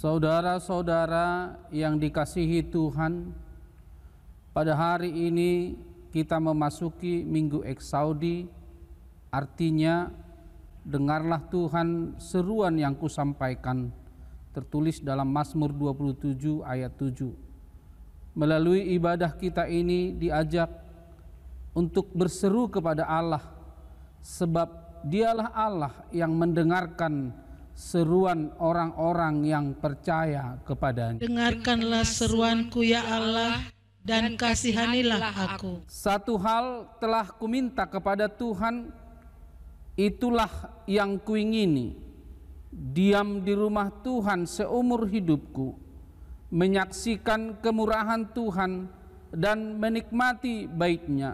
Saudara-saudara yang dikasihi Tuhan, pada hari ini kita memasuki Minggu Eksaudi, artinya dengarlah Tuhan seruan yang kusampaikan, tertulis dalam Mazmur 27 ayat 7. Melalui ibadah kita ini diajak untuk berseru kepada Allah, sebab Dialah Allah yang mendengarkan seruan orang-orang yang percaya kepadanya. Dengarkanlah seruanku ya Allah, dan kasihanilah aku. Satu hal telah kuminta kepada Tuhan, itulah yang kuingini, diam di rumah Tuhan seumur hidupku, menyaksikan kemurahan Tuhan dan menikmati baik-Nya,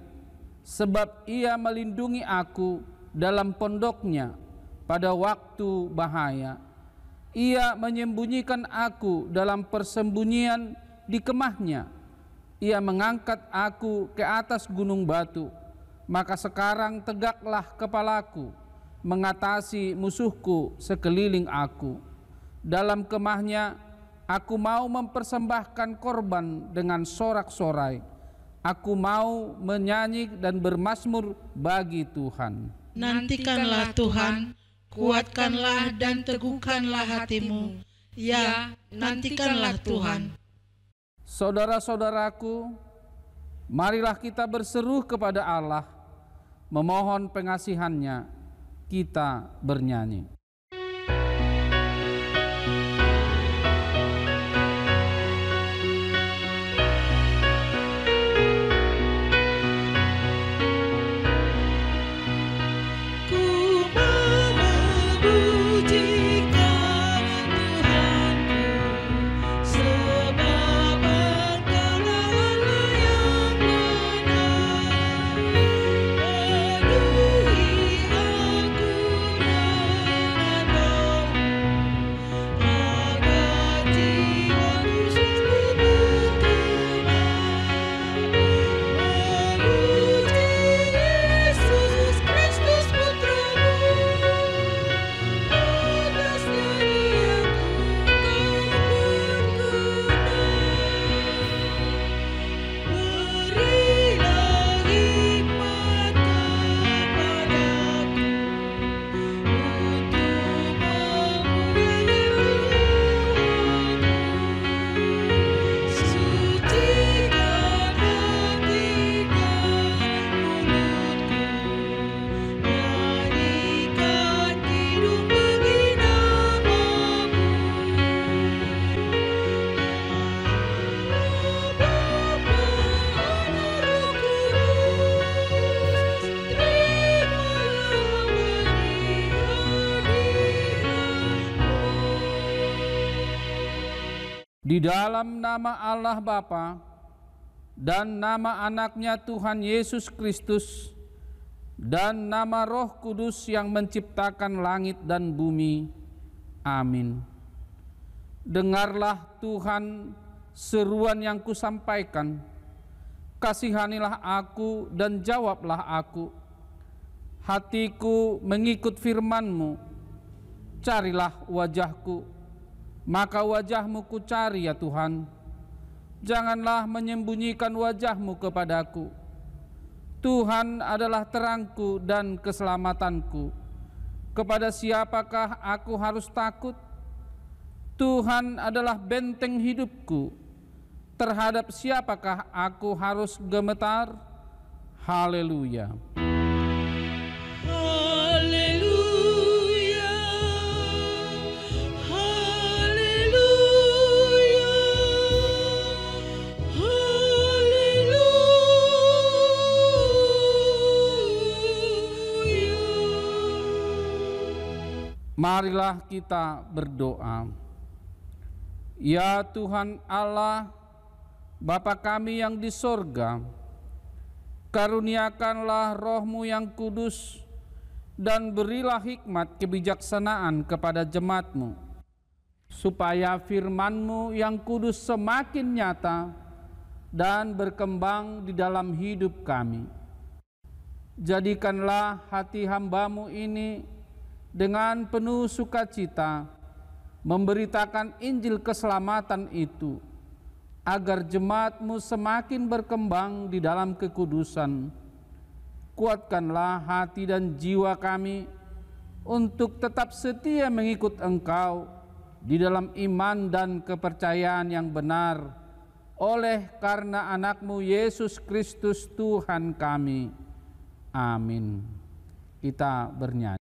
sebab Ia melindungi aku dalam pondoknya pada waktu bahaya. Ia menyembunyikan aku dalam persembunyian di kemahnya. Ia mengangkat aku ke atas gunung batu. Maka sekarang tegaklah kepalaku, mengatasi musuhku sekeliling aku. Dalam kemahnya aku mau mempersembahkan korban dengan sorak-sorai. Aku mau menyanyi dan bermazmur bagi Tuhan. Nantikanlah Tuhan, kuatkanlah dan teguhkanlah hatimu. Ya, nantikanlah Tuhan. Saudara-saudaraku, marilah kita berseru kepada Allah, memohon pengasihan-Nya. Kita bernyanyi. Di dalam nama Allah Bapa dan nama Anaknya Tuhan Yesus Kristus dan nama Roh Kudus yang menciptakan langit dan bumi. Amin. Dengarlah Tuhan seruan yang kusampaikan. Kasihanilah aku dan jawablah aku. Hatiku mengikut firman-Mu. Carilah wajah-Ku, maka wajah-Mu ku cari ya Tuhan. Janganlah menyembunyikan wajah-Mu kepadaku. Tuhan adalah terangku dan keselamatanku. Kepada siapakah aku harus takut? Tuhan adalah benteng hidupku. Terhadap siapakah aku harus gemetar? Haleluya. Marilah kita berdoa. Ya Tuhan Allah, Bapa kami yang di sorga, karuniakanlah Roh-Mu yang kudus dan berilah hikmat kebijaksanaan kepada jemaat-Mu, supaya firman-Mu yang kudus semakin nyata dan berkembang di dalam hidup kami. Jadikanlah hati hamba-Mu ini dengan penuh sukacita memberitakan Injil keselamatan itu, agar jemaat-Mu semakin berkembang di dalam kekudusan. Kuatkanlah hati dan jiwa kami untuk tetap setia mengikut Engkau di dalam iman dan kepercayaan yang benar, oleh karena anak-Mu Yesus Kristus Tuhan kami. Amin. Kita bernyanyi.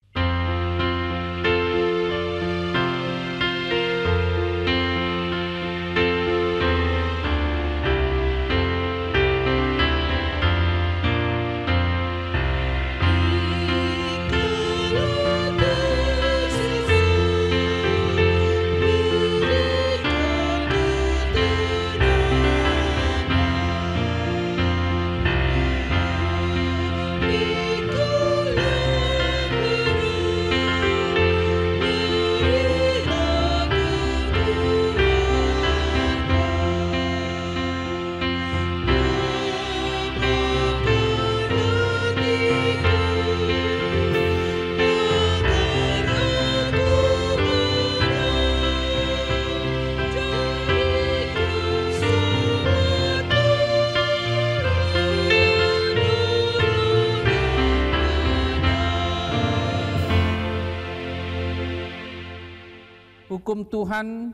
Hukum Tuhan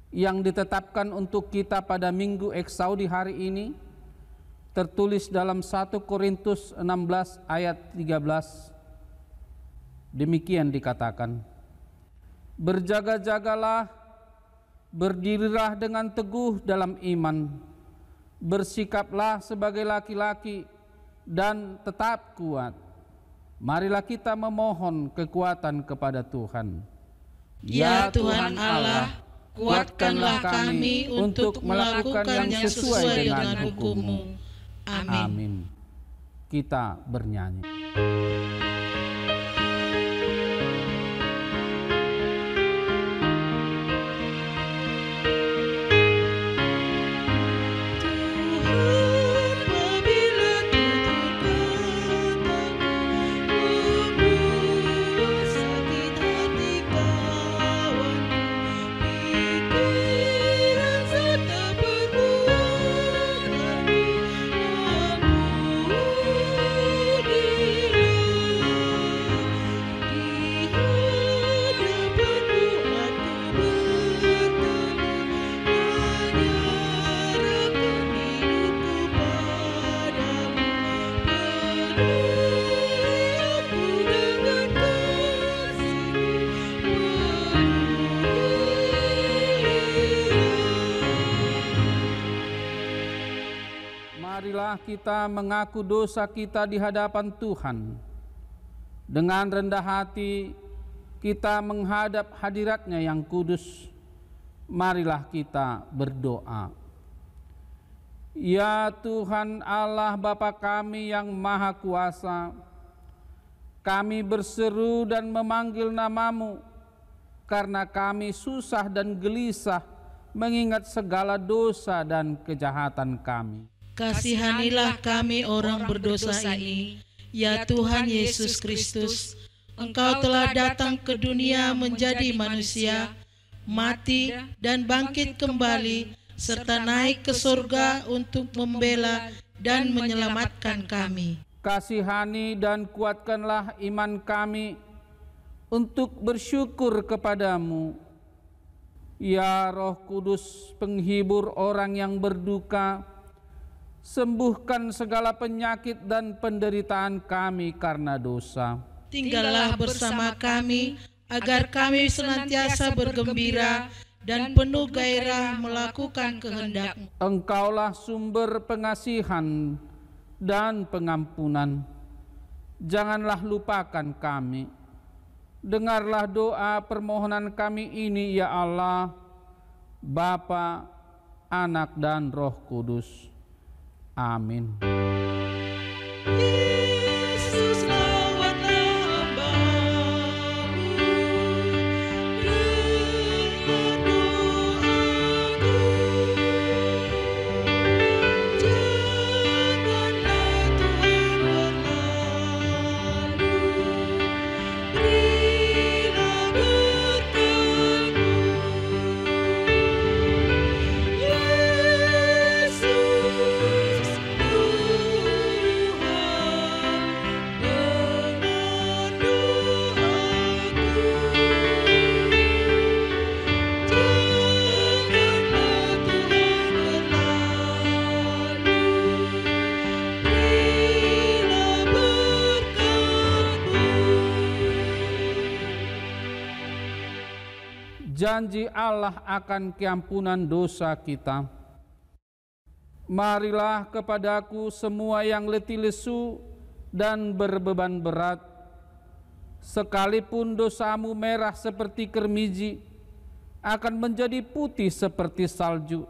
yang ditetapkan untuk kita pada Minggu Eksaudi hari ini tertulis dalam 1 Korintus 16 ayat 13. Demikian dikatakan, berjaga-jagalah, berdirilah dengan teguh dalam iman, bersikaplah sebagai laki-laki dan tetap kuat. Marilah kita memohon kekuatan kepada Tuhan. Ya Tuhan Allah, kuatkanlah kami untuk melakukan yang sesuai dengan hukum-Mu. Amin. Amin. Kita bernyanyi. Marilah kita mengaku dosa kita di hadapan Tuhan. Dengan rendah hati kita menghadap hadirat-Nya yang kudus. Marilah kita berdoa. Ya Tuhan Allah Bapa kami yang Maha Kuasa, kami berseru dan memanggil nama-Mu karena kami susah dan gelisah mengingat segala dosa dan kejahatan kami. Kasihanilah kami orang berdosa ini, ya Tuhan Yesus Kristus. Engkau telah datang ke dunia menjadi manusia, mati dan bangkit kembali, serta naik ke surga untuk membela dan menyelamatkan kami. Kasihani dan kuatkanlah iman kami untuk bersyukur kepadamu. Ya Roh Kudus, penghibur orang yang berduka, sembuhkan segala penyakit dan penderitaan kami karena dosa. Tinggallah bersama kami, agar kami senantiasa bergembira dan penuh gairah melakukan kehendak-Mu. Engkaulah sumber pengasihan dan pengampunan. Janganlah lupakan kami. Dengarlah doa permohonan kami ini, ya Allah, Bapa, Anak, dan Roh Kudus. Amin. Yesus, lawanlah hamba-Mu, dengar doaku. Janganlah Tuhan berlalu, berilah berkat-Mu. janji Allah akan keampunan dosa kita. Marilah kepadaku semua yang letih lesu dan berbeban berat, sekalipun dosamu merah seperti kermiji, akan menjadi putih seperti salju.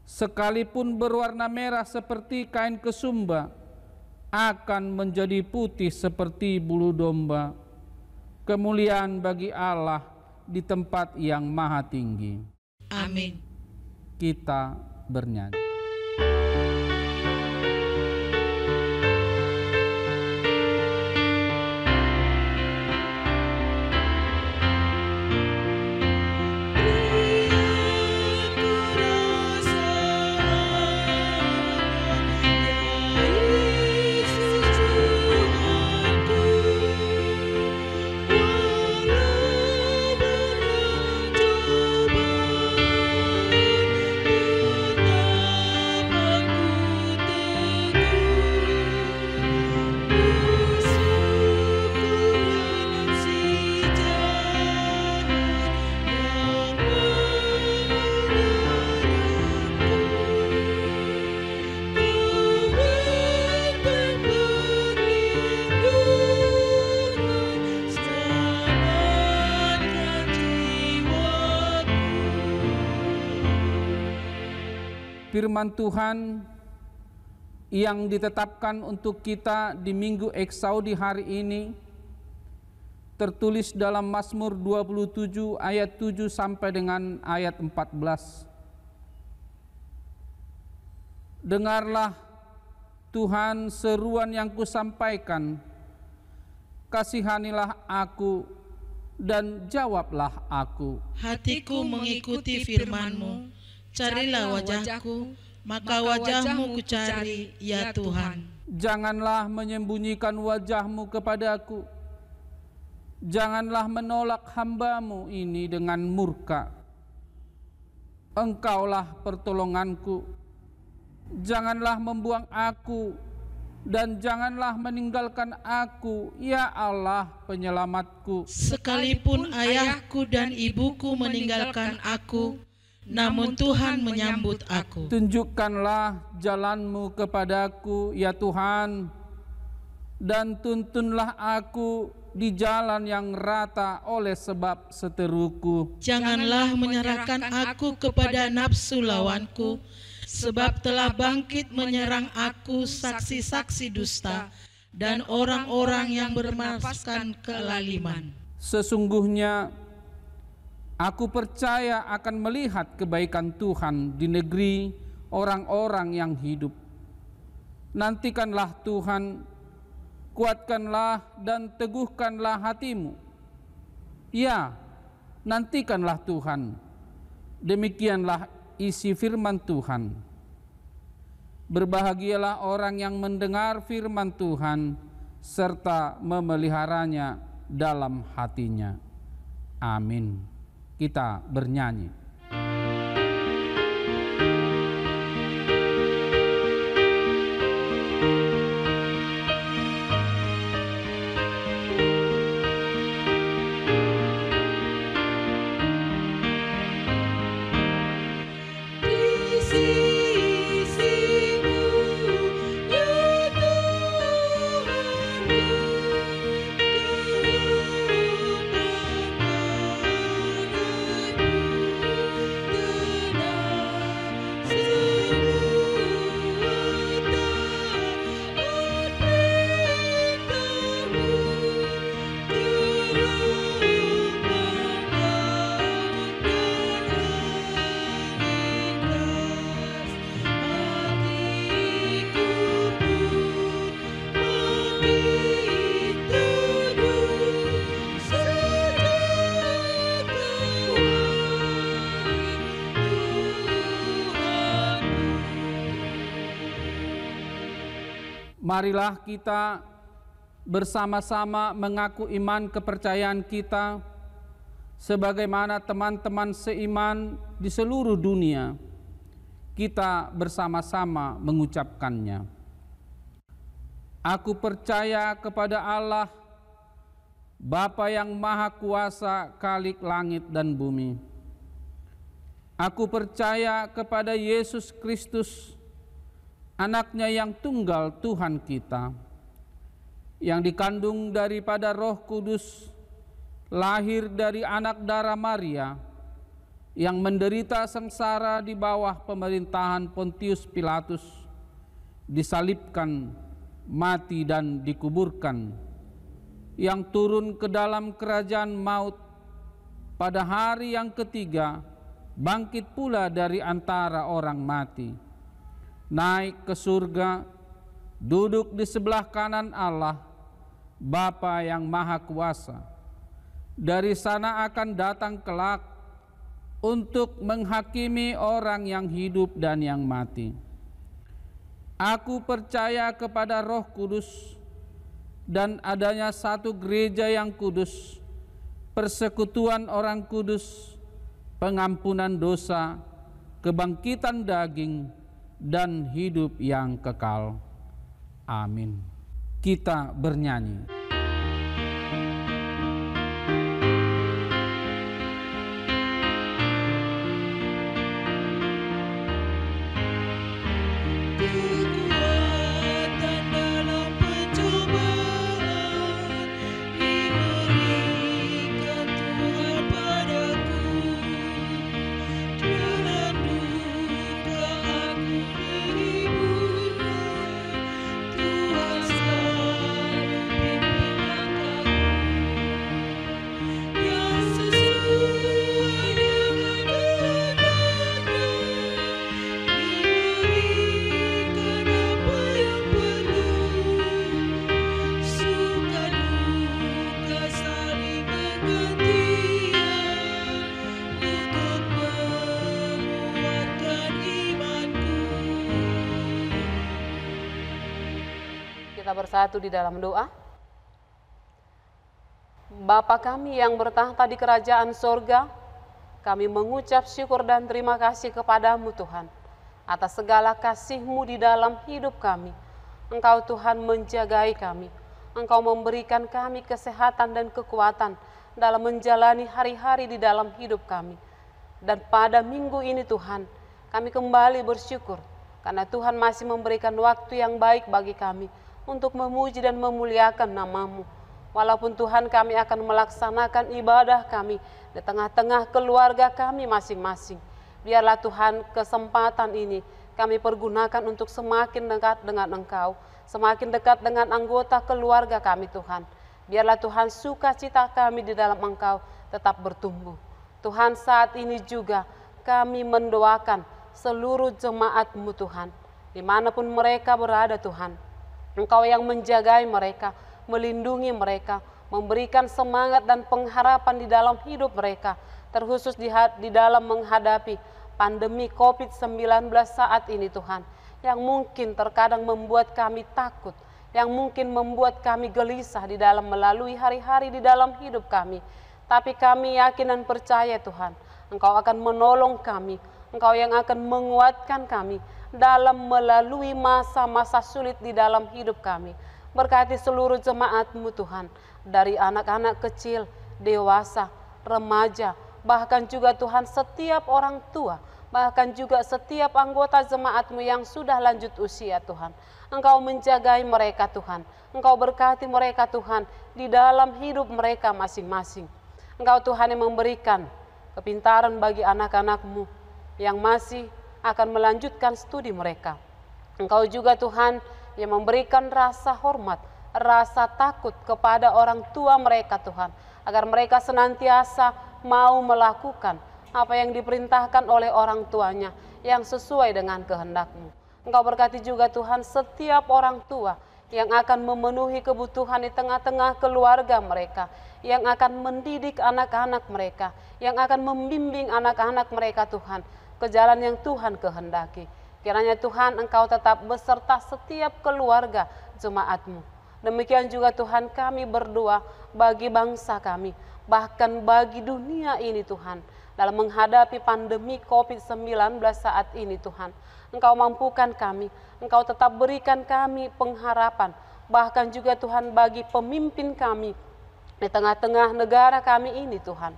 Sekalipun berwarna merah seperti kain kesumba, akan menjadi putih seperti bulu domba. Kemuliaan bagi Allah di tempat yang maha tinggi. Amin. Kita bernyanyi. Firman Tuhan yang ditetapkan untuk kita di Minggu Eksaudi hari ini tertulis dalam Mazmur 27 ayat 7 sampai dengan ayat 14. Dengarlah Tuhan seruan yang kusampaikan, kasihanilah aku dan jawablah aku. Hatiku mengikuti firman-Mu, carilah wajahku, maka wajah-Mu kucari, ya Tuhan. Janganlah menyembunyikan wajah-Mu kepadaku, janganlah menolak hamba-Mu ini dengan murka. Engkaulah pertolonganku, janganlah membuang aku, dan janganlah meninggalkan aku, ya Allah penyelamatku. Sekalipun ayahku dan ibuku meninggalkan aku, namun Tuhan menyambut aku. Tunjukkanlah jalan-Mu kepadaku, ya Tuhan, dan tuntunlah aku di jalan yang rata oleh sebab seteruku. Janganlah menyerahkan aku kepada nafsu lawanku, sebab telah bangkit menyerang aku saksi-saksi dusta dan orang-orang yang bermaskan kelaliman. Sesungguhnya aku percaya akan melihat kebaikan Tuhan di negeri orang-orang yang hidup. Nantikanlah Tuhan, kuatkanlah dan teguhkanlah hatimu. Ya, nantikanlah Tuhan. Demikianlah isi firman Tuhan. Berbahagialah orang yang mendengar firman Tuhan serta memeliharanya dalam hatinya. Amin. Kita bernyanyi. Marilah kita bersama-sama mengaku iman kepercayaan kita sebagaimana teman-teman seiman di seluruh dunia. Kita bersama-sama mengucapkannya. Aku percaya kepada Allah, Bapa yang Maha Kuasa, Khalik langit dan bumi, aku percaya kepada Yesus Kristus, Anaknya yang tunggal Tuhan kita, yang dikandung daripada Roh Kudus, lahir dari anak darah Maria, yang menderita sengsara di bawah pemerintahan Pontius Pilatus, disalibkan, mati dan dikuburkan, yang turun ke dalam kerajaan maut, pada hari yang ketiga bangkit pula dari antara orang mati, naik ke surga, duduk di sebelah kanan Allah, Bapa yang Maha Kuasa. Dari sana akan datang kelak untuk menghakimi orang yang hidup dan yang mati. Aku percaya kepada Roh Kudus dan adanya satu gereja yang kudus, persekutuan orang kudus, pengampunan dosa, kebangkitan daging, dan hidup yang kekal. Amin. Kita bernyanyi. Bersatu di dalam doa. Bapa kami yang bertahta di kerajaan sorga, kami mengucap syukur dan terima kasih kepadamu Tuhan, atas segala kasih-Mu di dalam hidup kami. Engkau Tuhan menjagai kami, Engkau memberikan kami kesehatan dan kekuatan dalam menjalani hari-hari di dalam hidup kami. Dan pada minggu ini Tuhan, kami kembali bersyukur, karena Tuhan masih memberikan waktu yang baik bagi kami, untuk memuji dan memuliakan nama-Mu. Walaupun Tuhan kami akan melaksanakan ibadah kami di tengah-tengah keluarga kami masing-masing. Biarlah Tuhan kesempatan ini kami pergunakan untuk semakin dekat dengan Engkau, semakin dekat dengan anggota keluarga kami Tuhan. Biarlah Tuhan sukacita kami di dalam Engkau tetap bertumbuh. Tuhan saat ini juga kami mendoakan seluruh jemaat-Mu Tuhan, dimanapun mereka berada Tuhan. Engkau yang menjagai mereka, melindungi mereka, memberikan semangat dan pengharapan di dalam hidup mereka, terkhusus di dalam menghadapi pandemi COVID-19 saat ini Tuhan, yang mungkin terkadang membuat kami takut, yang mungkin membuat kami gelisah di dalam melalui hari-hari di dalam hidup kami. Tapi kami yakin dan percaya Tuhan, Engkau akan menolong kami, Engkau yang akan menguatkan kami dalam melalui masa-masa sulit di dalam hidup kami. Berkati seluruh jemaat-Mu Tuhan, dari anak-anak kecil, dewasa, remaja, bahkan juga Tuhan setiap orang tua, bahkan juga setiap anggota jemaat-Mu yang sudah lanjut usia Tuhan. Engkau menjagai mereka Tuhan, Engkau berkati mereka Tuhan di dalam hidup mereka masing-masing. Engkau Tuhan yang memberikan kepintaran bagi anak-anak-Mu yang masih akan melanjutkan studi mereka. Engkau juga Tuhan yang memberikan rasa hormat, rasa takut kepada orang tua mereka Tuhan, agar mereka senantiasa mau melakukan apa yang diperintahkan oleh orang tuanya yang sesuai dengan kehendak-Mu. Engkau berkati juga Tuhan setiap orang tua yang akan memenuhi kebutuhan di tengah-tengah keluarga mereka, yang akan mendidik anak-anak mereka, yang akan membimbing anak-anak mereka Tuhan ke jalan yang Tuhan kehendaki. Kiranya Tuhan Engkau tetap beserta setiap keluarga jemaat-Mu. Demikian juga Tuhan kami berdoa bagi bangsa kami, bahkan bagi dunia ini Tuhan, dalam menghadapi pandemi COVID-19 saat ini Tuhan. Engkau mampukan kami, Engkau tetap berikan kami pengharapan, bahkan juga Tuhan bagi pemimpin kami, di tengah-tengah negara kami ini Tuhan.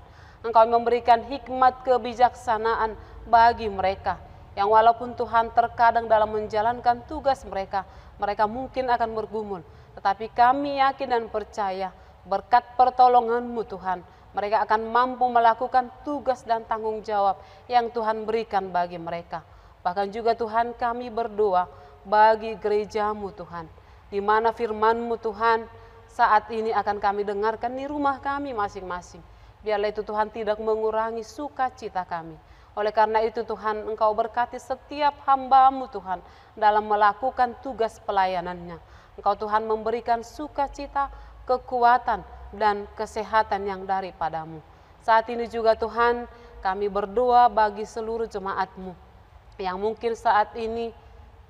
Engkau memberikan hikmat kebijaksanaan bagi mereka, yang walaupun Tuhan terkadang dalam menjalankan tugas mereka, mereka mungkin akan bergumul. Tetapi kami yakin dan percaya berkat pertolongan-Mu Tuhan, mereka akan mampu melakukan tugas dan tanggung jawab yang Tuhan berikan bagi mereka. Bahkan juga Tuhan kami berdoa bagi gereja-Mu Tuhan, di mana firman-Mu Tuhan saat ini akan kami dengarkan di rumah kami masing-masing. Biarlah itu Tuhan tidak mengurangi sukacita kami. Oleh karena itu Tuhan, Engkau berkati setiap hamba-Mu Tuhan dalam melakukan tugas pelayanannya. Engkau Tuhan memberikan sukacita, kekuatan, dan kesehatan yang daripada-Mu. Saat ini juga Tuhan, kami berdoa bagi seluruh jemaat-Mu yang mungkin saat ini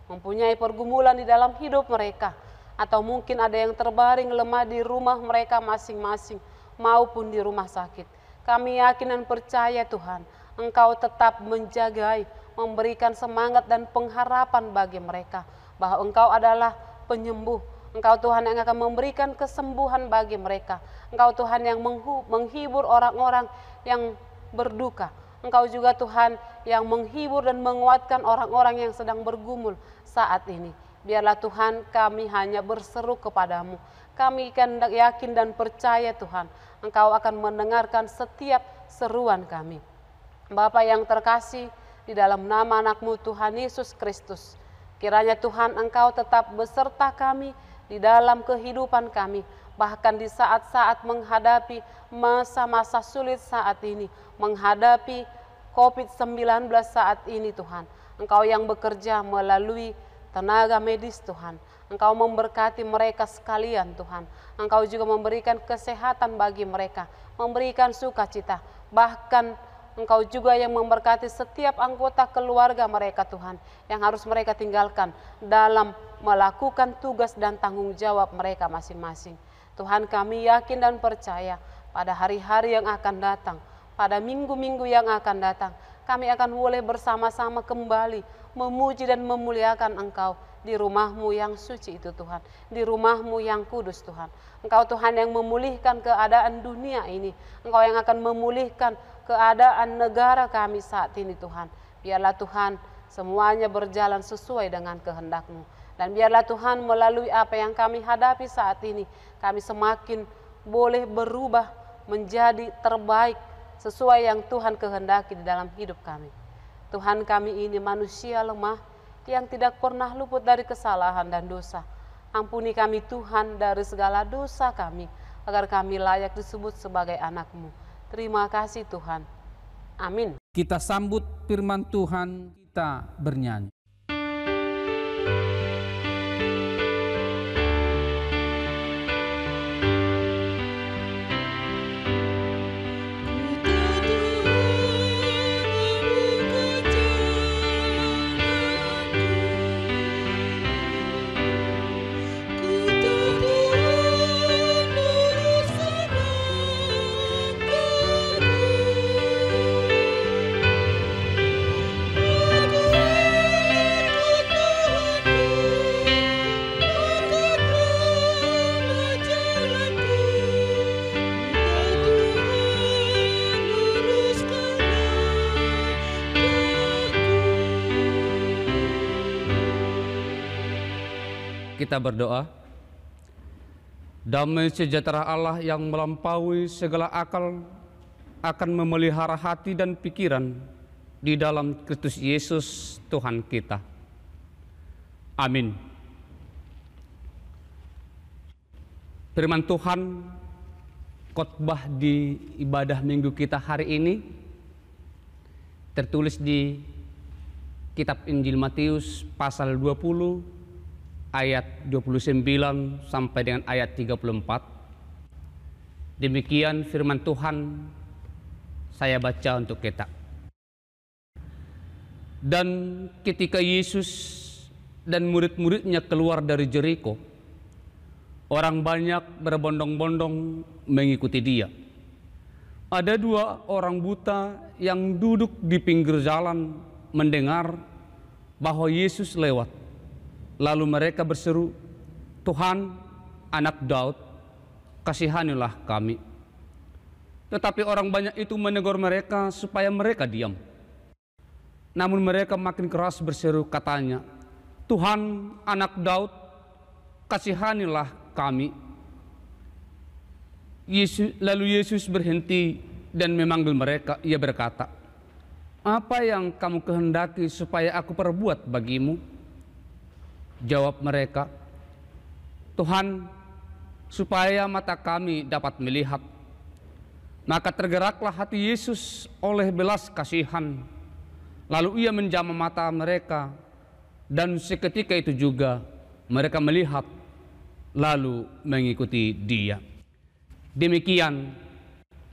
mempunyai pergumulan di dalam hidup mereka, atau mungkin ada yang terbaring lemah di rumah mereka masing-masing maupun di rumah sakit. Kami yakin dan percaya Tuhan, Engkau tetap menjagai, memberikan semangat dan pengharapan bagi mereka, bahwa Engkau adalah penyembuh. Engkau Tuhan yang akan memberikan kesembuhan bagi mereka. Engkau Tuhan yang menghibur orang-orang yang berduka. Engkau juga Tuhan yang menghibur dan menguatkan orang-orang yang sedang bergumul saat ini. Biarlah Tuhan kami hanya berseru kepadamu. Kami yakin dan percaya Tuhan, Engkau akan mendengarkan setiap seruan kami. Bapa yang terkasih, di dalam nama anak-Mu Tuhan Yesus Kristus, kiranya Tuhan Engkau tetap beserta kami di dalam kehidupan kami, bahkan di saat-saat menghadapi masa-masa sulit saat ini, menghadapi COVID-19 saat ini Tuhan. Engkau yang bekerja melalui tenaga medis Tuhan. Engkau memberkati mereka sekalian Tuhan. Engkau juga memberikan kesehatan bagi mereka, memberikan sukacita. Bahkan Engkau juga yang memberkati setiap anggota keluarga mereka Tuhan, yang harus mereka tinggalkan dalam melakukan tugas dan tanggung jawab mereka masing-masing. Tuhan kami yakin dan percaya pada hari-hari yang akan datang, pada minggu-minggu yang akan datang, kami akan boleh bersama-sama kembali memuji dan memuliakan Engkau di rumah-Mu yang suci itu Tuhan, di rumah-Mu yang kudus Tuhan. Engkau Tuhan yang memulihkan keadaan dunia ini, Engkau yang akan memulihkan keadaan negara kami saat ini Tuhan. Biarlah Tuhan semuanya berjalan sesuai dengan kehendak-Mu. Dan biarlah Tuhan melalui apa yang kami hadapi saat ini, kami semakin boleh berubah menjadi terbaik sesuai yang Tuhan kehendaki di dalam hidup kami. Tuhan kami ini manusia lemah yang tidak pernah luput dari kesalahan dan dosa. Ampuni kami Tuhan dari segala dosa kami, agar kami layak disebut sebagai anak-Mu. Terima kasih Tuhan. Amin. Kita sambut firman Tuhan, kita bernyanyi. Kita berdoa. Damai sejahtera Allah yang melampaui segala akal akan memelihara hati dan pikiran di dalam Kristus Yesus Tuhan kita. Amin. Firman Tuhan khotbah di ibadah minggu kita hari ini tertulis di kitab Injil Matius pasal 20 ayat 29 sampai dengan ayat 34. Demikian firman Tuhan, saya baca untuk kita. Dan ketika Yesus dan murid-muridnya keluar dari Jeriko, orang banyak berbondong-bondong mengikuti dia. Ada dua orang buta yang duduk di pinggir jalan mendengar bahwa Yesus lewat. Lalu mereka berseru, "Tuhan, Anak Daud, kasihanilah kami. Tetapi orang banyak itu menegur mereka supaya mereka diam. Namun mereka makin keras berseru, katanya, Tuhan, Anak Daud, kasihanilah kami. Lalu Yesus berhenti dan memanggil mereka. Ia berkata, apa yang kamu kehendaki supaya aku perbuat bagimu? Jawab mereka, Tuhan, supaya mata kami dapat melihat. Maka tergeraklah hati Yesus oleh belas kasihan. Lalu ia menjamah mata mereka, dan seketika itu juga mereka melihat, lalu mengikuti Dia. Demikian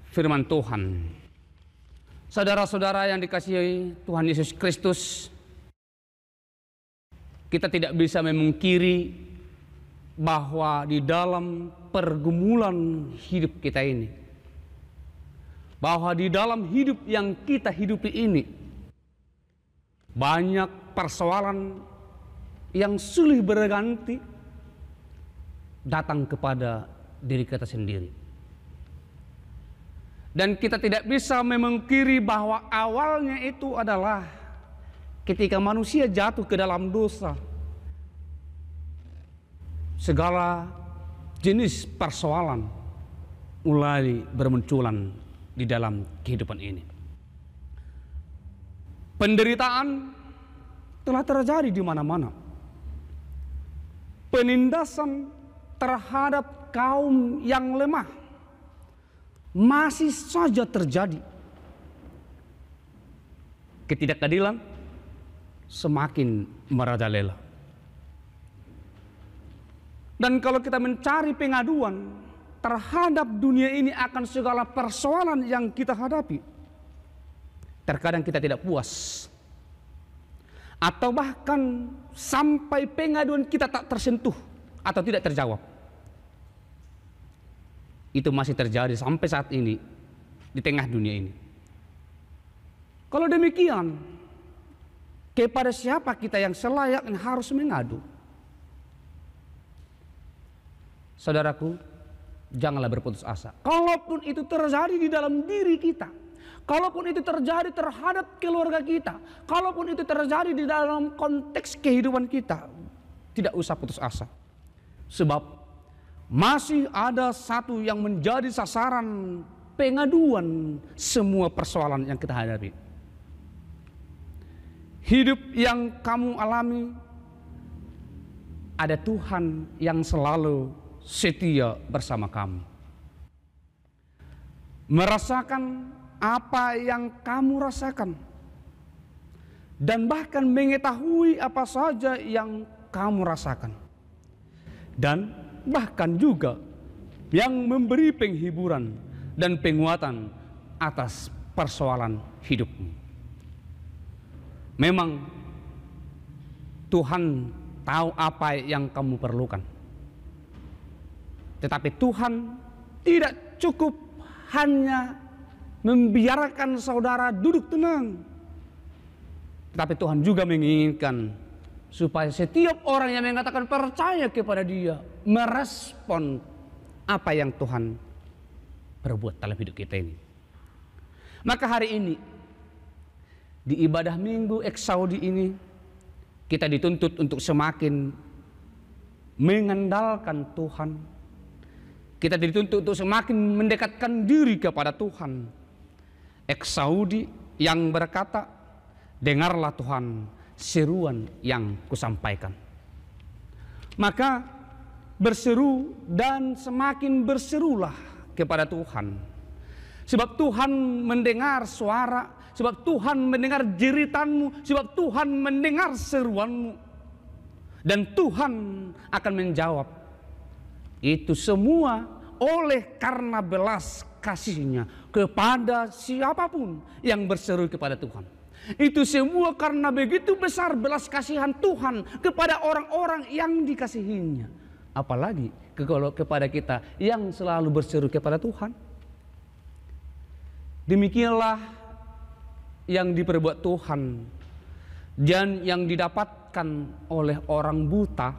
firman Tuhan. Saudara-saudara yang dikasihi Tuhan Yesus Kristus, kita tidak bisa memungkiri bahwa di dalam pergumulan hidup kita ini, bahwa di dalam hidup yang kita hidupi ini, banyak persoalan yang silih berganti datang kepada diri kita sendiri. Dan kita tidak bisa memungkiri bahwa awalnya itu adalah ketika manusia jatuh ke dalam dosa. Segala jenis persoalan mulai bermunculan di dalam kehidupan ini. Penderitaan telah terjadi di mana-mana. Penindasan terhadap kaum yang lemah masih saja terjadi. Ketidakadilan semakin merajalela. Dan kalau kita mencari pengaduan terhadap dunia ini akan segala persoalan yang kita hadapi, terkadang kita tidak puas. Atau bahkan sampai pengaduan kita tak tersentuh atau tidak terjawab. Itu masih terjadi sampai saat ini di tengah dunia ini. Kalau demikian, kepada siapa kita yang selayaknya harus mengadu? Saudaraku, janganlah berputus asa. Kalaupun itu terjadi di dalam diri kita, kalaupun itu terjadi terhadap keluarga kita, kalaupun itu terjadi di dalam konteks kehidupan kita, tidak usah putus asa. Sebab masih ada satu yang menjadi sasaran pengaduan semua persoalan yang kita hadapi. Hidup yang kamu alami, ada Tuhan yang selalu setia bersama kamu. Merasakan apa yang kamu rasakan, dan bahkan mengetahui apa saja yang kamu rasakan, dan bahkan juga yang memberi penghiburan dan penguatan atas persoalan hidupmu. Memang Tuhan tahu apa yang kamu perlukan. Tetapi Tuhan tidak cukup hanya membiarkan saudara duduk tenang. Tetapi Tuhan juga menginginkan supaya setiap orang yang mengatakan percaya kepada Dia merespon apa yang Tuhan perbuat dalam hidup kita ini. Maka hari ini di ibadah Minggu Eksaudi ini kita dituntut untuk semakin mengandalkan Tuhan. Kita dituntut untuk semakin mendekatkan diri kepada Tuhan. Eksaudi yang berkata, dengarlah Tuhan seruan yang kusampaikan. Maka berseru dan semakin berserulah kepada Tuhan. Sebab Tuhan mendengar suara, sebab Tuhan mendengar jeritanmu, sebab Tuhan mendengar seruanmu. Dan Tuhan akan menjawab. Itu semua oleh karena belas kasih-Nya kepada siapapun yang berseru kepada Tuhan. Itu semua karena begitu besar belas kasihan Tuhan kepada orang-orang yang dikasihinya. Apalagi kepada kita yang selalu berseru kepada Tuhan. Demikianlah yang diperbuat Tuhan dan yang didapatkan oleh orang buta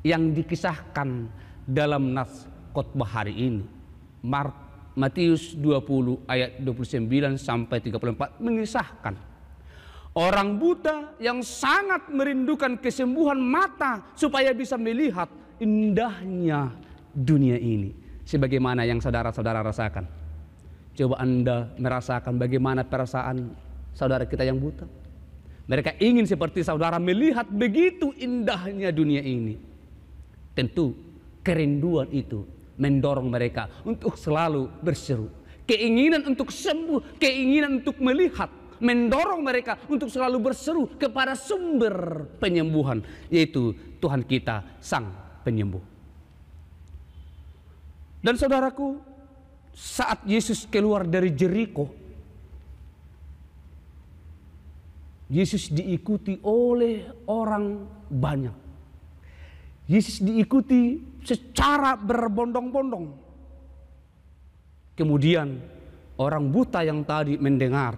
yang dikisahkan dalam nas khotbah hari ini. Matius 20 ayat 29 sampai 34 mengisahkan orang buta yang sangat merindukan kesembuhan mata supaya bisa melihat indahnya dunia ini. Sebagaimana yang saudara-saudara rasakan. Coba Anda merasakan bagaimana perasaan saudara kita yang buta. Mereka ingin seperti saudara melihat begitu indahnya dunia ini. Tentu kerinduan itu mendorong mereka untuk selalu berseru. Keinginan untuk sembuh, keinginan untuk melihat, mendorong mereka untuk selalu berseru kepada sumber penyembuhan, yaitu Tuhan kita, Sang Penyembuh. Dan saudaraku, saat Yesus keluar dari Jeriko, Yesus diikuti oleh orang banyak. Yesus diikuti secara berbondong-bondong. Kemudian orang buta yang tadi mendengar.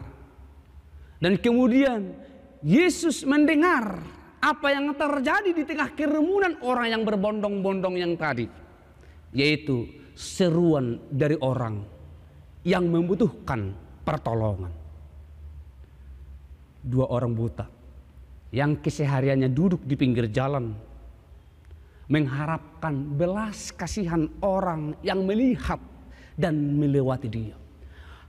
Dan kemudian Yesus mendengar apa yang terjadi di tengah kerumunan orang yang berbondong-bondong yang tadi. Yaitu seruan dari orang yang membutuhkan pertolongan. Dua orang buta yang kesehariannya duduk di pinggir jalan mengharapkan belas kasihan orang yang melihat dan melewati dia.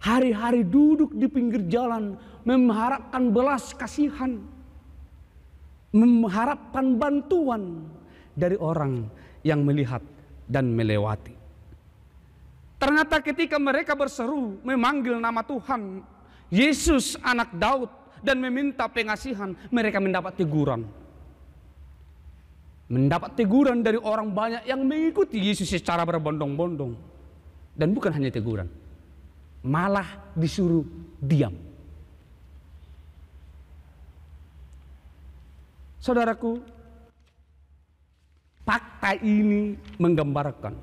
Hari-hari duduk di pinggir jalan mengharapkan belas kasihan, mengharapkan bantuan dari orang yang melihat dan melewati. Ternyata ketika mereka berseru memanggil nama Tuhan, Yesus anak Daud, dan meminta pengasihan, mereka mendapat teguran. Mendapat teguran dari orang banyak yang mengikuti Yesus secara berbondong-bondong. Dan bukan hanya teguran, malah disuruh diam. Saudaraku, fakta ini menggambarkan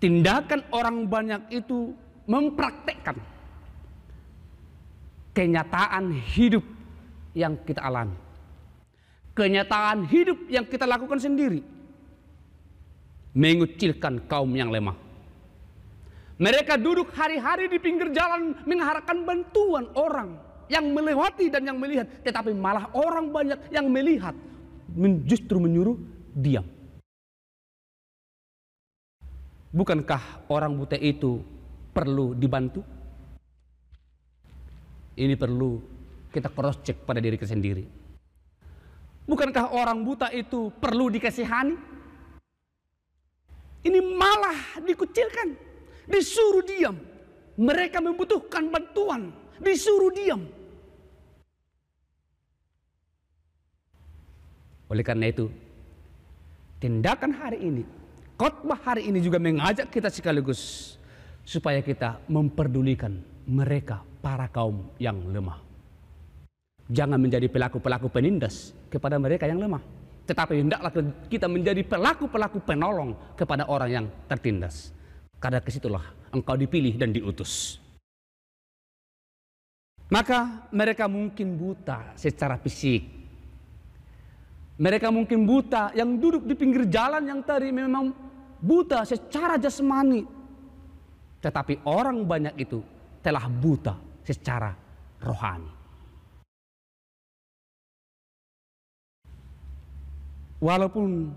tindakan orang banyak itu mempraktekkan kenyataan hidup yang kita alami. Kenyataan hidup yang kita lakukan sendiri. Mengucilkan kaum yang lemah. Mereka duduk hari-hari di pinggir jalan mengharapkan bantuan orang yang melewati dan yang melihat. Tetapi malah orang banyak yang melihat justru menyuruh diam. Bukankah orang buta itu perlu dibantu? Ini perlu kita cross check pada diri kita sendiri. Bukankah orang buta itu perlu dikasihani? Ini malah dikucilkan, disuruh diam. Mereka membutuhkan bantuan, disuruh diam. Oleh karena itu, tindakan hari ini, khotbah hari ini juga mengajak kita sekaligus supaya kita memperdulikan mereka, para kaum yang lemah. Jangan menjadi pelaku-pelaku penindas kepada mereka yang lemah. Tetapi hendaklah kita menjadi pelaku-pelaku penolong kepada orang yang tertindas. Karena kesitulah engkau dipilih dan diutus. Maka mereka mungkin buta secara fisik. Mereka mungkin buta yang duduk di pinggir jalan yang tadi memang buta secara jasmani. Tetapi orang banyak itu telah buta secara rohani. Walaupun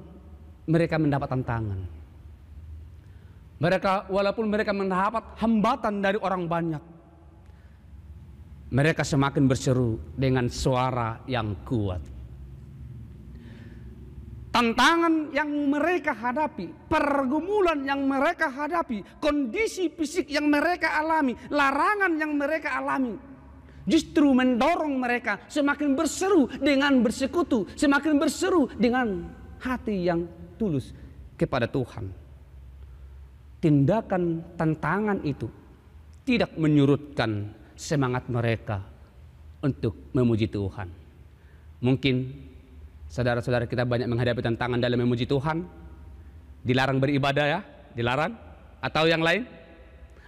mereka mendapat tantangan, walaupun mereka mendapat hambatan dari orang banyak, mereka semakin berseru dengan suara yang kuat. Tantangan yang mereka hadapi, pergumulan yang mereka hadapi, kondisi fisik yang mereka alami, larangan yang mereka alami, justru mendorong mereka semakin berseru dengan bersekutu, semakin berseru dengan hati yang tulus kepada Tuhan. Tindakan tantangan itu tidak menyurutkan semangat mereka untuk memuji Tuhan. Mungkin saudara-saudara kita banyak menghadapi tantangan dalam memuji Tuhan. Dilarang beribadah ya, dilarang. Atau yang lain?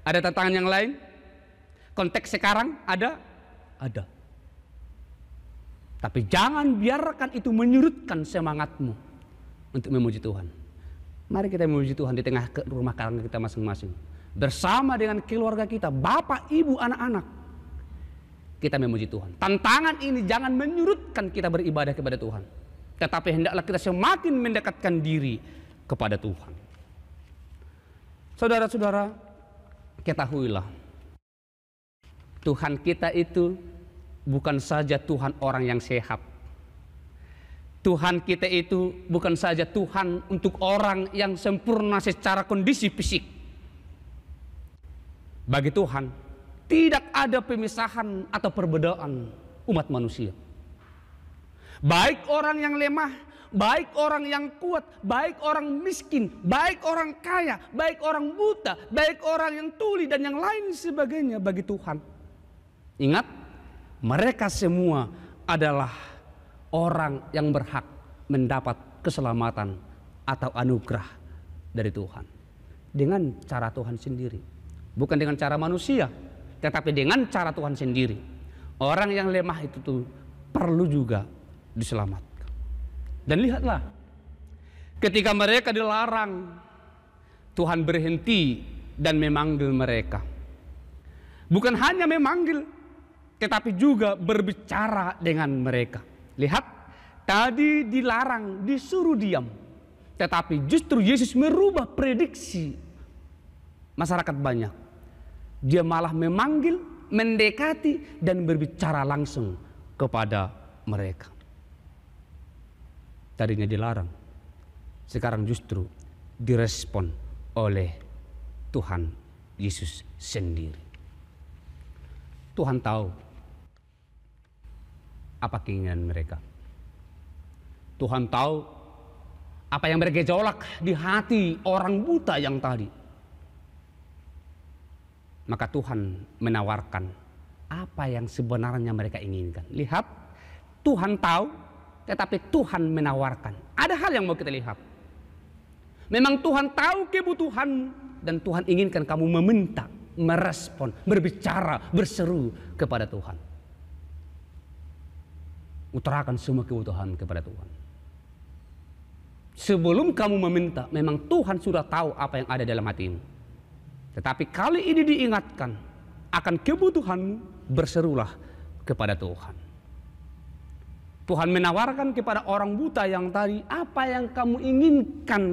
Ada tantangan yang lain? Konteks sekarang ada? Ada. Tapi jangan biarkan itu menyurutkan semangatmu untuk memuji Tuhan. Mari kita memuji Tuhan di tengah rumah tangga kita masing-masing. Bersama dengan keluarga kita, bapak, ibu, anak-anak. Kita memuji Tuhan. Tantangan ini jangan menyurutkan kita beribadah kepada Tuhan. Tetapi hendaklah kita semakin mendekatkan diri kepada Tuhan. Saudara-saudara, ketahuilah. Tuhan kita itu bukan saja Tuhan orang yang sehat. Tuhan kita itu bukan saja Tuhan untuk orang yang sempurna secara kondisi fisik. Bagi Tuhan, tidak ada pemisahan atau perbedaan umat manusia. Baik orang yang lemah, baik orang yang kuat, baik orang miskin, baik orang kaya, baik orang buta, baik orang yang tuli dan yang lain sebagainya bagi Tuhan. Ingat, mereka semua adalah orang yang berhak mendapat keselamatan atau anugerah dari Tuhan. Dengan cara Tuhan sendiri. Bukan dengan cara manusia, tetapi dengan cara Tuhan sendiri. Orang yang lemah itu tuh perlu juga diselamatkan. Dan lihatlah, ketika mereka dilarang, Tuhan berhenti dan memanggil mereka. Bukan hanya memanggil, tetapi juga berbicara dengan mereka. Lihat, tadi dilarang, disuruh diam. Tetapi justru Yesus merubah prediksi masyarakat banyak. Dia malah memanggil, mendekati, dan berbicara langsung kepada mereka. Tadinya dilarang, sekarang justru direspon oleh Tuhan Yesus sendiri. Tuhan tahu apa keinginan mereka. Tuhan tahu apa yang bergejolak di hati orang buta yang tadi. Maka Tuhan menawarkan apa yang sebenarnya mereka inginkan. Lihat, Tuhan tahu, tetapi Tuhan menawarkan. Ada hal yang mau kita lihat. Memang Tuhan tahu kebutuhan dan Tuhan inginkan kamu meminta, merespon, berbicara, berseru kepada Tuhan. Utarakan semua kebutuhan kepada Tuhan. Sebelum kamu meminta, memang Tuhan sudah tahu apa yang ada dalam hatimu. Tetapi kali ini diingatkan akan kebutuhanmu, berserulah kepada Tuhan. Tuhan menawarkan kepada orang buta yang tadi, apa yang kamu inginkan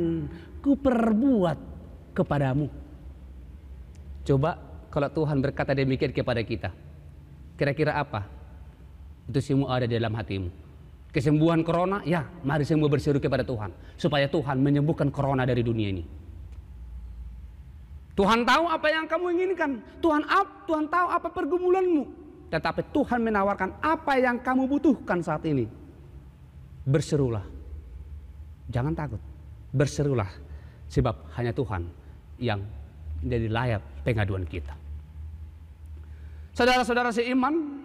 ku perbuat kepadamu. Coba kalau Tuhan berkata demikian kepada kita, kira-kira apa? Itu semua ada dalam hatimu. Kesembuhan corona, ya mari semua berseru kepada Tuhan. Supaya Tuhan menyembuhkan corona dari dunia ini. Tuhan tahu apa yang kamu inginkan. Tuhan tahu apa pergumulanmu. Tetapi Tuhan menawarkan apa yang kamu butuhkan saat ini. Berserulah. Jangan takut. Berserulah. Sebab hanya Tuhan yang menjadi layak pengaduan kita. Saudara-saudara seiman,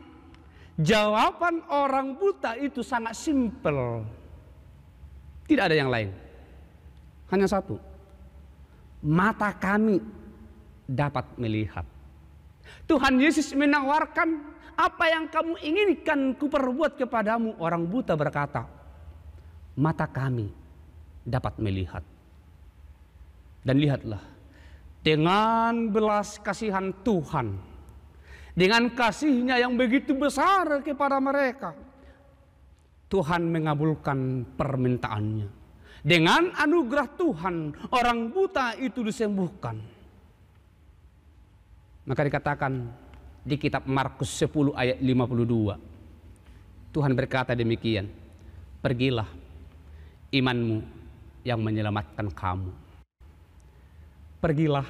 jawaban orang buta itu sangat simpel. Tidak ada yang lain. Hanya satu. Mata kami dapat melihat. Tuhan Yesus menawarkan, apa yang kamu inginkan ku perbuat kepadamu. Orang buta berkata, mata kami dapat melihat. Dan lihatlah, dengan belas kasihan Tuhan, dengan kasihnya yang begitu besar kepada mereka, Tuhan mengabulkan permintaannya. Dengan anugerah Tuhan, orang buta itu disembuhkan. Maka dikatakan di kitab Markus 10 ayat 52. Tuhan berkata demikian, pergilah, imanmu yang menyelamatkan kamu. Pergilah,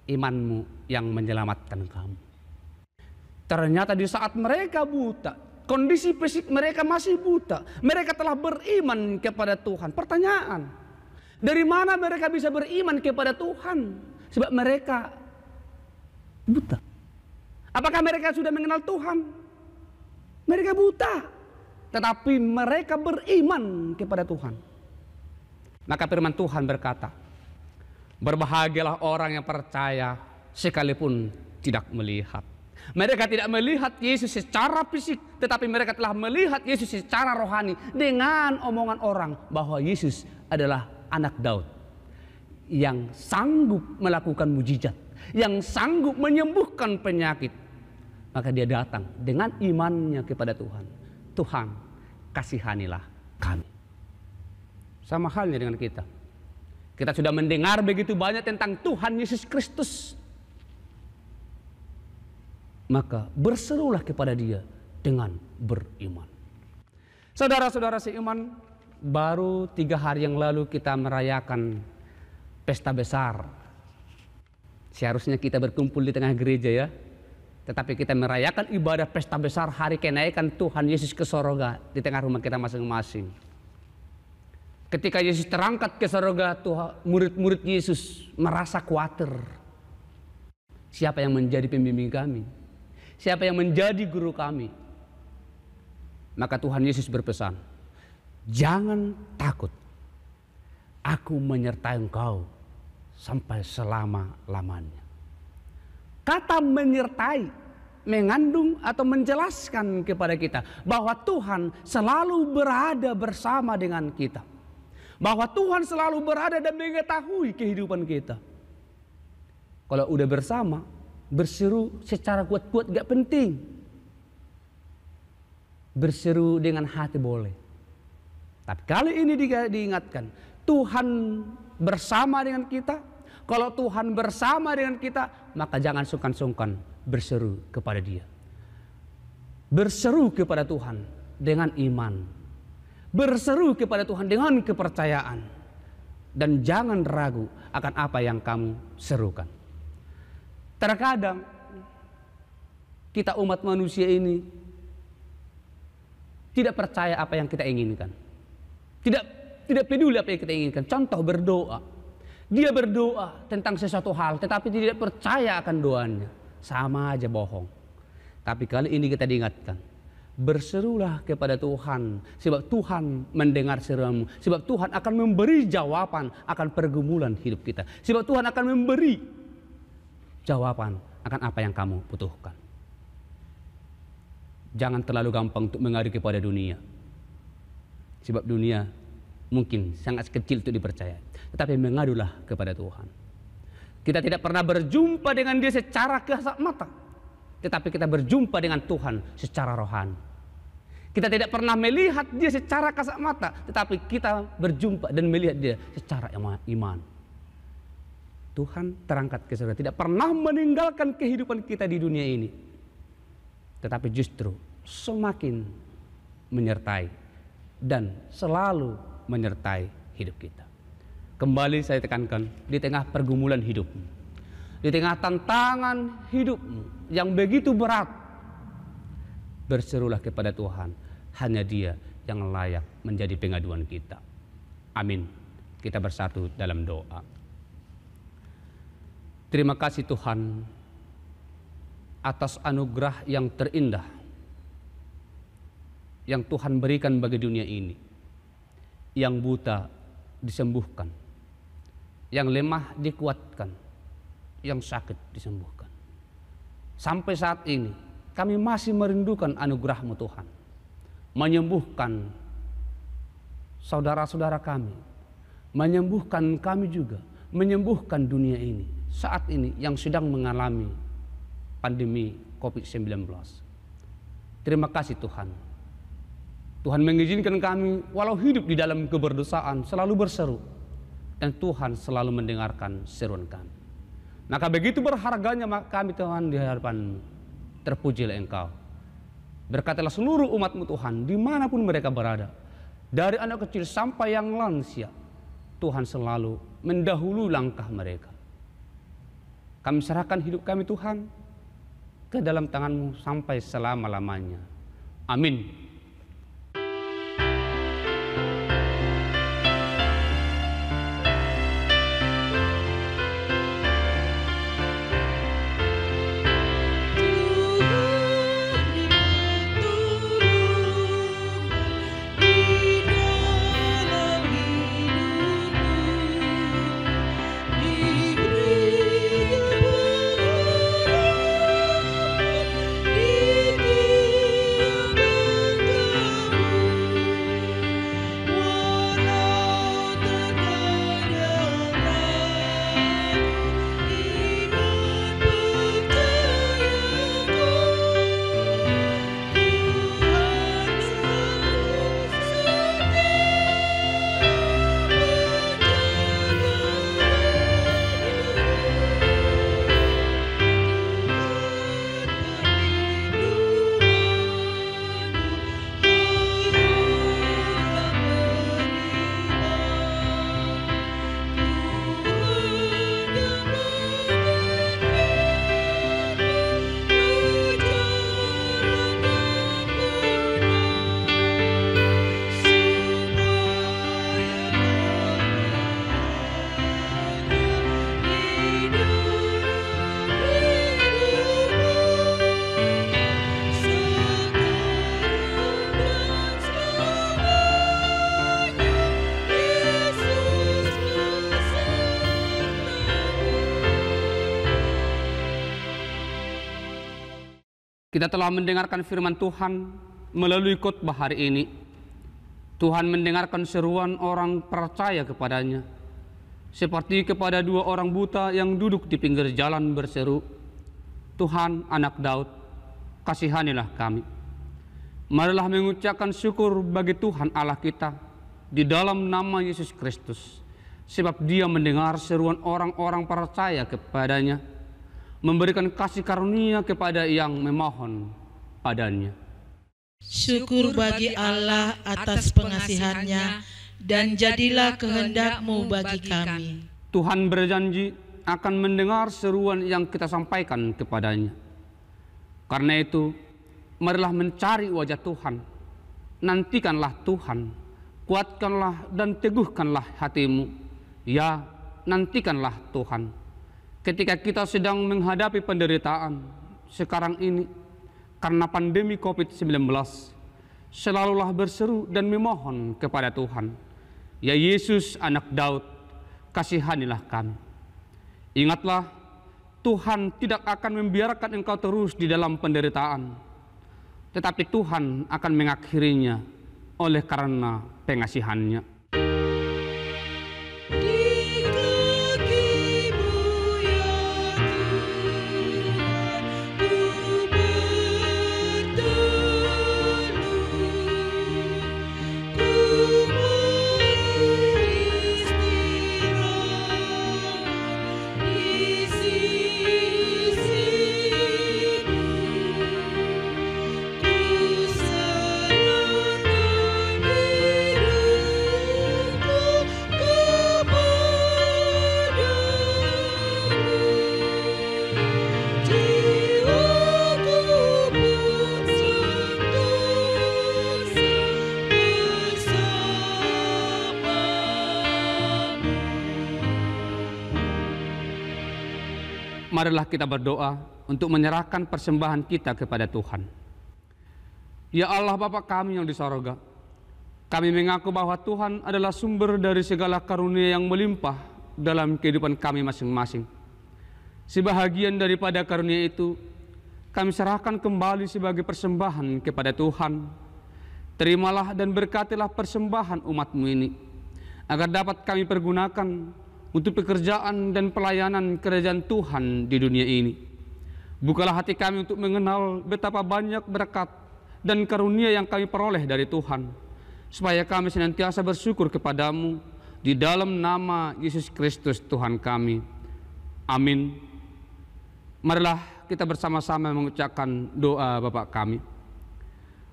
imanmu yang menyelamatkan kamu. Ternyata di saat mereka buta, kondisi fisik mereka masih buta, mereka telah beriman kepada Tuhan. Pertanyaan, dari mana mereka bisa beriman kepada Tuhan? Sebab mereka buta. Apakah mereka sudah mengenal Tuhan? Mereka buta, tetapi mereka beriman kepada Tuhan. Maka firman Tuhan berkata, berbahagialah orang yang percaya sekalipun tidak melihat. Mereka tidak melihat Yesus secara fisik, tetapi mereka telah melihat Yesus secara rohani dengan omongan orang bahwa Yesus adalah anak Daud. yang sanggup melakukan mujizat, yang sanggup menyembuhkan penyakit. Maka dia datang dengan imannya kepada Tuhan. Tuhan, kasihanilah kami. Sama halnya dengan kita. Kita sudah mendengar begitu banyak tentang Tuhan Yesus Kristus. Maka berserulah kepada Dia dengan beriman. Saudara-saudara seiman, baru 3 hari yang lalu kita merayakan pesta besar. Seharusnya kita berkumpul di tengah gereja ya. Tetapi kita merayakan ibadah pesta besar hari kenaikan Tuhan Yesus ke sorga di tengah rumah kita masing-masing. Ketika Yesus terangkat ke sorga, murid-murid Yesus merasa khawatir. Siapa yang menjadi pembimbing kami? Siapa yang menjadi guru kami? Maka Tuhan Yesus berpesan, jangan takut. Aku menyertai engkau sampai selama-lamanya. Kata menyertai mengandung atau menjelaskan kepada kita bahwa Tuhan selalu berada bersama dengan kita. Bahwa Tuhan selalu berada dan mengetahui kehidupan kita. Kalau udah bersama, berseru secara kuat-kuat gak penting. Berseru dengan hati boleh. Tapi kali ini diingatkan, Tuhan bersama dengan kita. Kalau Tuhan bersama dengan kita, maka jangan sungkan-sungkan berseru kepada Dia. Berseru kepada Tuhan dengan iman. Berseru kepada Tuhan dengan kepercayaan. Dan jangan ragu akan apa yang kamu serukan. Terkadang kita umat manusia ini tidak percaya apa yang kita inginkan. Tidak peduli apa yang kita inginkan. Contoh berdoa. Dia berdoa tentang sesuatu hal tetapi tidak percaya akan doanya. Sama aja bohong. Tapi kali ini kita diingatkan. Berserulah kepada Tuhan. Sebab Tuhan mendengar seruanmu. Sebab Tuhan akan memberi jawaban akan pergumulan hidup kita. Sebab Tuhan akan memberi jawaban akan apa yang kamu butuhkan. Jangan terlalu gampang untuk mengadu kepada dunia. Sebab dunia mungkin sangat kecil untuk dipercaya. Tetapi mengadulah kepada Tuhan. Kita tidak pernah berjumpa dengan Dia secara kasat mata. Tetapi kita berjumpa dengan Tuhan secara rohani. Kita tidak pernah melihat Dia secara kasat mata. Tetapi kita berjumpa dan melihat Dia secara iman. Tuhan terangkat ke surga. Tidak pernah meninggalkan kehidupan kita di dunia ini. Tetapi justru semakin menyertai. Dan selalu menyertai hidup kita. Kembali saya tekankan, di tengah pergumulan hidupmu, di tengah tantangan hidupmu yang begitu berat, berserulah kepada Tuhan. Hanya Dia yang layak menjadi pengaduan kita. Amin. Kita bersatu dalam doa. Terima kasih Tuhan atas anugerah yang terindah yang Tuhan berikan bagi dunia ini. Yang buta disembuhkan, yang lemah dikuatkan, yang sakit disembuhkan. Sampai saat ini kami masih merindukan anugerah-Mu Tuhan, menyembuhkan saudara-saudara kami, menyembuhkan kami juga, menyembuhkan dunia ini saat ini yang sedang mengalami pandemi COVID-19. Terima kasih Tuhan. Tuhan mengizinkan kami walau hidup di dalam keberdosaan selalu berseru. Dan Tuhan selalu mendengarkan seruan kami. Maka begitu berharganya kami Tuhan di hadapan-Mu. Terpujilah Engkau. Berkatilah seluruh umat-Mu Tuhan dimanapun mereka berada. Dari anak kecil sampai yang lansia. Tuhan selalu mendahului langkah mereka. Kami serahkan hidup kami Tuhan ke dalam tangan-Mu sampai selama-lamanya. Amin. Kita telah mendengarkan firman Tuhan melalui khotbah hari ini. Tuhan mendengarkan seruan orang percaya kepadanya, seperti kepada dua orang buta yang duduk di pinggir jalan berseru, Tuhan, Anak Daud, kasihanilah kami. Marilah mengucapkan syukur bagi Tuhan Allah kita di dalam nama Yesus Kristus, sebab Dia mendengar seruan orang-orang percaya kepadanya, memberikan kasih karunia kepada yang memohon padanya. Syukur bagi Allah atas pengasihannya, dan jadilah kehendak-Mu bagi kami. Tuhan berjanji akan mendengar seruan yang kita sampaikan kepadanya. Karena itu, marilah mencari wajah Tuhan. Nantikanlah Tuhan, kuatkanlah dan teguhkanlah hatimu. Ya, nantikanlah Tuhan. Ketika kita sedang menghadapi penderitaan sekarang ini, karena pandemi COVID-19, selalulah berseru dan memohon kepada Tuhan, ya Yesus Anak Daud, kasihanilah kami. Ingatlah, Tuhan tidak akan membiarkan engkau terus di dalam penderitaan, tetapi Tuhan akan mengakhirinya oleh karena pengasihannya. Marilah kita berdoa untuk menyerahkan persembahan kita kepada Tuhan. Ya Allah Bapa kami yang di sorga, kami mengaku bahwa Tuhan adalah sumber dari segala karunia yang melimpah dalam kehidupan kami masing-masing. Sebahagian daripada karunia itu, kami serahkan kembali sebagai persembahan kepada Tuhan. Terimalah dan berkatilah persembahan umat-Mu ini, agar dapat kami pergunakan untuk pekerjaan dan pelayanan kerajaan Tuhan di dunia ini. Bukalah hati kami untuk mengenal betapa banyak berkat dan karunia yang kami peroleh dari Tuhan, supaya kami senantiasa bersyukur kepadamu di dalam nama Yesus Kristus Tuhan kami. Amin. Marilah kita bersama-sama mengucapkan doa Bapa kami.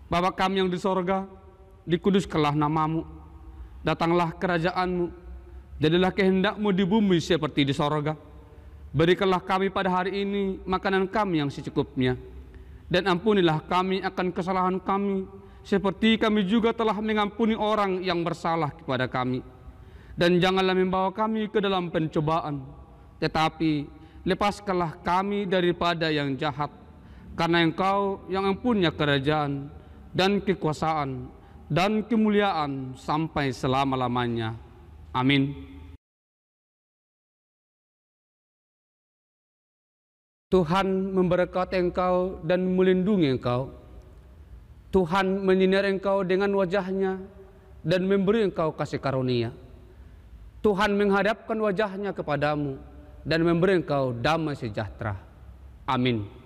Bapa kami yang di sorga, dikuduskanlah namamu, datanglah kerajaan-Mu, jadilah kehendak-Mu di bumi seperti di sorga. Berikanlah kami pada hari ini makanan kami yang secukupnya, dan ampunilah kami akan kesalahan kami, seperti kami juga telah mengampuni orang yang bersalah kepada kami. Dan janganlah membawa kami ke dalam pencobaan, tetapi lepaskanlah kami daripada yang jahat, karena Engkau yang mempunyai kerajaan dan kekuasaan dan kemuliaan sampai selama-lamanya. Amin. Tuhan memberkati engkau dan melindungi engkau. Tuhan menyinari engkau dengan wajah-Nya dan memberi engkau kasih karunia. Tuhan menghadapkan wajah-Nya kepadamu dan memberi engkau damai sejahtera. Amin.